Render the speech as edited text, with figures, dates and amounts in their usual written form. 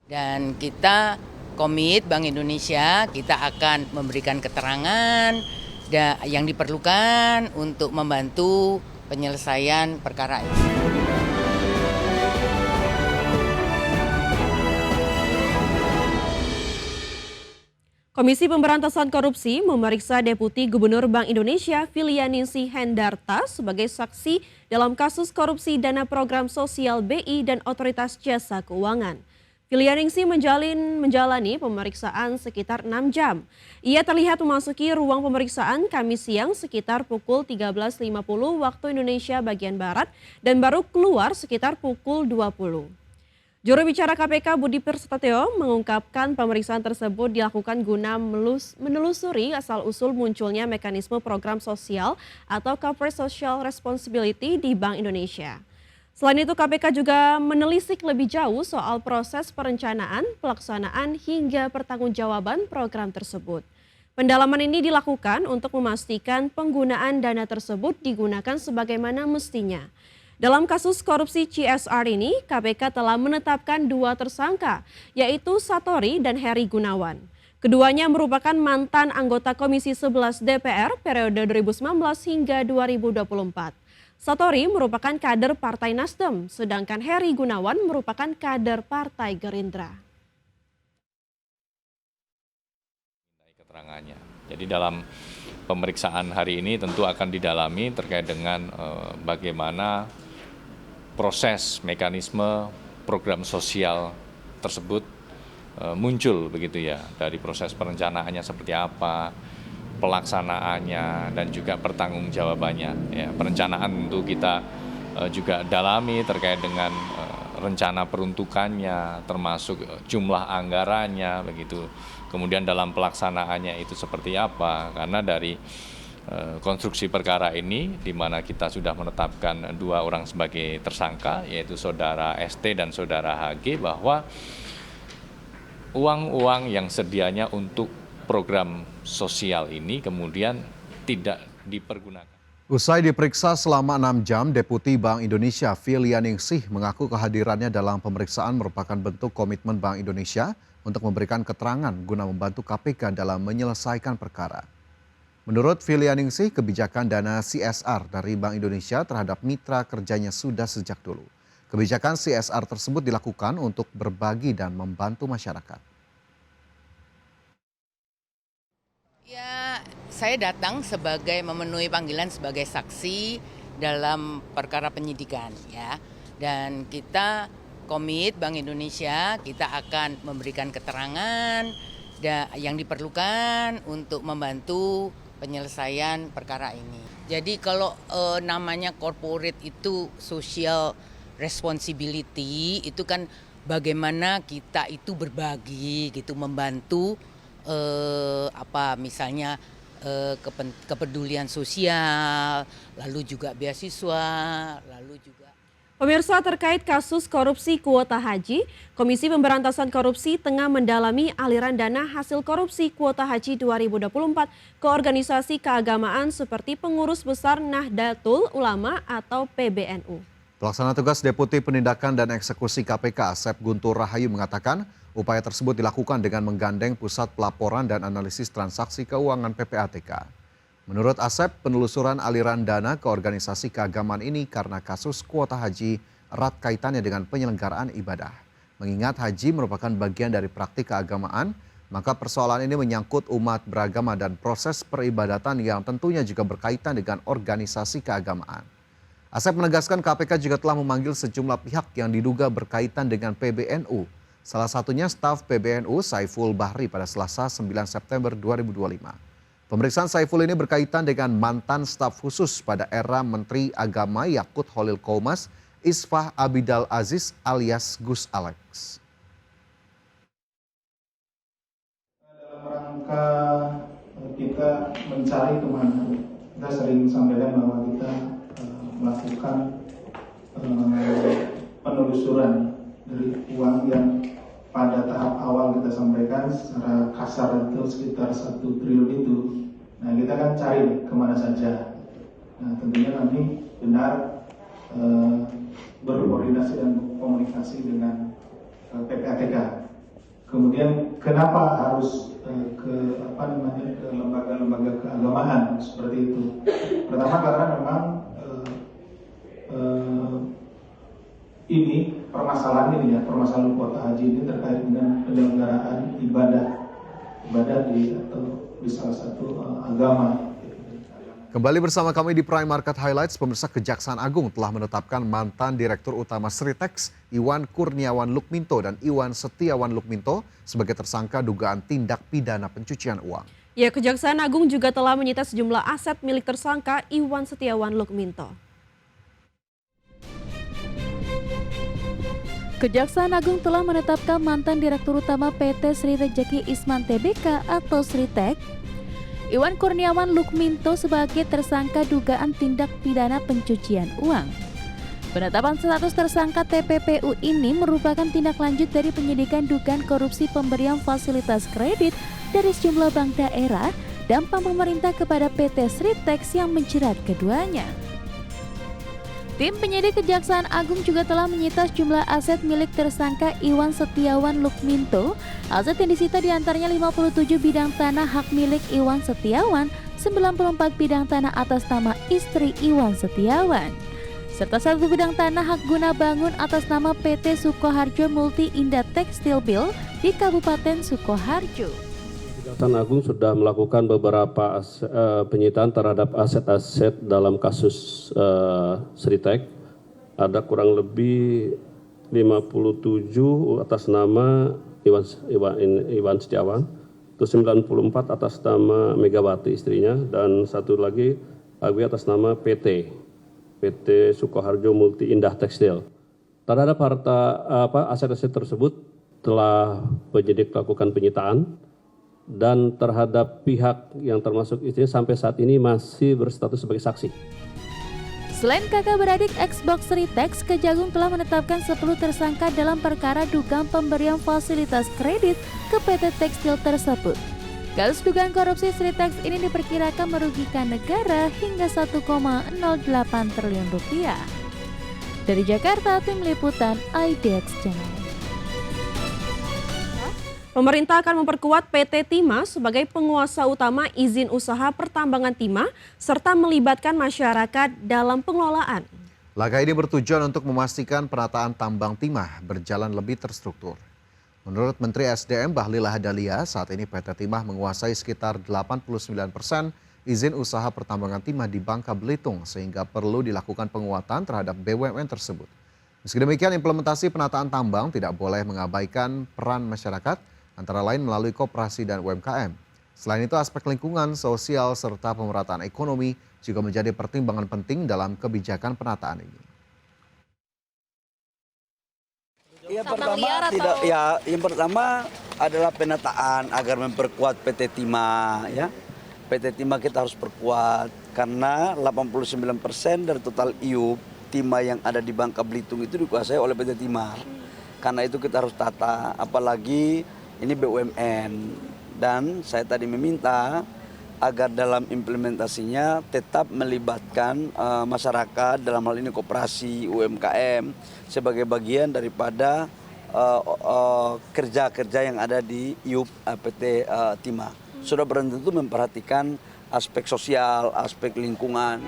Dan kita komit Bank Indonesia, kita akan memberikan keterangan yang diperlukan untuk membantu penyelesaian perkara ini. Komisi Pemberantasan Korupsi memeriksa Deputi Gubernur Bank Indonesia Filianingsih Hendarta sebagai saksi dalam kasus korupsi dana program sosial BI dan Otoritas Jasa Keuangan. Filianingsih menjalani pemeriksaan sekitar 6 jam. Ia terlihat memasuki ruang pemeriksaan Kamis siang sekitar pukul 13.50 waktu Indonesia bagian Barat dan baru keluar sekitar pukul 20. Juru bicara KPK Budi Prasetyo mengungkapkan pemeriksaan tersebut dilakukan guna menelusuri asal-usul munculnya mekanisme program sosial atau Corporate Social Responsibility di Bank Indonesia. Selain itu KPK juga menelisik lebih jauh soal proses perencanaan, pelaksanaan hingga pertanggungjawaban program tersebut. Pendalaman ini dilakukan untuk memastikan penggunaan dana tersebut digunakan sebagaimana mestinya. Dalam kasus korupsi CSR ini, KPK telah menetapkan 2 tersangka, yaitu Satori dan Heri Gunawan. Keduanya merupakan mantan anggota Komisi 11 DPR periode 2019 hingga 2024. Satori merupakan kader Partai Nasdem, sedangkan Heri Gunawan merupakan kader Partai Gerindra. Keterangannya. Jadi dalam pemeriksaan hari ini tentu akan didalami terkait dengan bagaimana proses mekanisme program sosial tersebut muncul begitu ya, dari proses perencanaannya seperti apa, pelaksanaannya dan juga pertanggungjawabannya. Ya, perencanaan tentu kita juga dalami terkait dengan rencana peruntukannya, termasuk jumlah anggarannya begitu. Kemudian dalam pelaksanaannya itu seperti apa? Karena dari konstruksi perkara ini di mana kita sudah menetapkan 2 orang sebagai tersangka, yaitu saudara ST dan saudara HG, bahwa uang-uang yang sedianya untuk program sosial ini kemudian tidak dipergunakan. Usai diperiksa selama 6 jam, Deputi Bank Indonesia Filianingsih mengaku kehadirannya dalam pemeriksaan merupakan bentuk komitmen Bank Indonesia untuk memberikan keterangan guna membantu KPK dalam menyelesaikan perkara. Menurut Filianingsih, kebijakan dana CSR dari Bank Indonesia terhadap mitra kerjanya sudah sejak dulu. Kebijakan CSR tersebut dilakukan untuk berbagi dan membantu masyarakat. Ya, saya datang sebagai memenuhi panggilan sebagai saksi dalam perkara penyidikan ya. Dan kita komit Bank Indonesia, kita akan memberikan keterangan yang diperlukan untuk membantu penyelesaian perkara ini. Jadi kalau namanya corporate itu social responsibility, itu kan bagaimana kita itu berbagi gitu, membantu misalnya kepedulian sosial, lalu juga beasiswa, lalu juga. Pemirsa, terkait kasus korupsi kuota haji, Komisi Pemberantasan Korupsi tengah mendalami aliran dana hasil korupsi kuota haji 2024 ke organisasi keagamaan seperti Pengurus Besar Nahdlatul Ulama atau PBNU. Pelaksana tugas Deputi Penindakan dan Eksekusi KPK Asep Guntur Rahayu mengatakan upaya tersebut dilakukan dengan menggandeng Pusat Pelaporan dan Analisis Transaksi Keuangan PPATK. Menurut Asep, penelusuran aliran dana ke organisasi keagamaan ini karena kasus kuota haji erat kaitannya dengan penyelenggaraan ibadah. Mengingat haji merupakan bagian dari praktik keagamaan, maka persoalan ini menyangkut umat beragama dan proses peribadatan yang tentunya juga berkaitan dengan organisasi keagamaan. Asep menegaskan KPK juga telah memanggil sejumlah pihak yang diduga berkaitan dengan PBNU. Salah satunya staf PBNU Saiful Bahri pada Selasa 9 September 2025. Pemeriksaan Saiful ini berkaitan dengan mantan staf khusus pada era Menteri Agama Yakut Holil Qoumas, Isfah Abidal Aziz alias Gus Alex. Dalam rangka kita mencari kemana, kita sering sampaikan bahwa kita melakukan penelusuran dari uang yang pada tahap awal kita sampaikan secara kasar itu sekitar 1 triliun itu. Nah, kita kan cari kemana saja. Nah, tentunya kami benar berkoordinasi dan komunikasi dengan PPATK Kemudian kenapa harus ke lembaga-lembaga keagamaan seperti itu? Pertama karena memang ini permasalahan kuota haji ini terkait dengan penyelenggaraan ibadah di salah satu agama. Kembali bersama kami di Prime Market Highlights, pemirsa. Kejaksaan Agung telah menetapkan mantan Direktur Utama Sritex, Iwan Kurniawan Lukminto dan Iwan Setiawan Lukminto sebagai tersangka dugaan tindak pidana pencucian uang. Ya, Kejaksaan Agung juga telah menyita sejumlah aset milik tersangka Iwan Setiawan Lukminto. Kejaksaan Agung telah menetapkan mantan Direktur Utama PT Sritek Jaki Isman Tbk atau Sritek, Iwan Kurniawan Lukminto sebagai tersangka dugaan tindak pidana pencucian uang. Penetapan status tersangka TPPU ini merupakan tindak lanjut dari penyidikan dugaan korupsi pemberian fasilitas kredit dari sejumlah bank daerah dan bank pemerintah kepada PT Sritex yang menjerat keduanya. Tim penyidik Kejaksaan Agung juga telah menyita sejumlah aset milik tersangka Iwan Setiawan Lukminto. Aset yang disita diantaranya 57 bidang tanah hak milik Iwan Setiawan, 94 bidang tanah atas nama istri Iwan Setiawan, serta 1 bidang tanah hak guna bangun atas nama PT Sukoharjo Multi Indah Tekstil Bil di Kabupaten Sukoharjo. Kejaksaan Agung sudah melakukan beberapa penyitaan terhadap aset-aset dalam kasus Sritek. Ada kurang lebih 57 atas nama Iwan Setiawan, terus 94 atas nama Megawati istrinya, dan satu lagi atas nama PT Sukoharjo Multi Indah Tekstil. Terhadap aset-aset tersebut telah penyidik lakukan penyitaan, dan terhadap pihak yang termasuk istrinya sampai saat ini masih berstatus sebagai saksi. Selain kakak beradik ex-box Sritex, Kejagung telah menetapkan 10 tersangka dalam perkara dugaan pemberian fasilitas kredit ke PT Tekstil tersebut. Kasus dugaan korupsi Sritex ini diperkirakan merugikan negara hingga 1,08 triliun rupiah. Dari Jakarta, Tim Liputan IDX Channel. Pemerintah akan memperkuat PT Timah sebagai penguasa utama izin usaha pertambangan timah serta melibatkan masyarakat dalam pengelolaan. Langkah ini bertujuan untuk memastikan penataan tambang timah berjalan lebih terstruktur. Menurut Menteri SDM Bahlil Lahadalia, saat ini PT Timah menguasai sekitar 89% izin usaha pertambangan timah di Bangka Belitung, sehingga perlu dilakukan penguatan terhadap BUMN tersebut. Meski demikian, implementasi penataan tambang tidak boleh mengabaikan peran masyarakat, antara lain melalui koperasi dan UMKM. Selain itu, aspek lingkungan, sosial, serta pemerataan ekonomi juga menjadi pertimbangan penting dalam kebijakan penataan ini. Yang pertama adalah penataan agar memperkuat PT Timah, ya. PT Timah kita harus perkuat karena 89% dari total IUP timah yang ada di Bangka Belitung itu dikuasai oleh PT Timah. Karena itu kita harus tata, apalagi ini BUMN, dan saya tadi meminta agar dalam implementasinya tetap melibatkan masyarakat, dalam hal ini koperasi, UMKM sebagai bagian daripada kerja-kerja yang ada di IUP PT Timah. Sudah benar-benar memperhatikan aspek sosial, aspek lingkungan.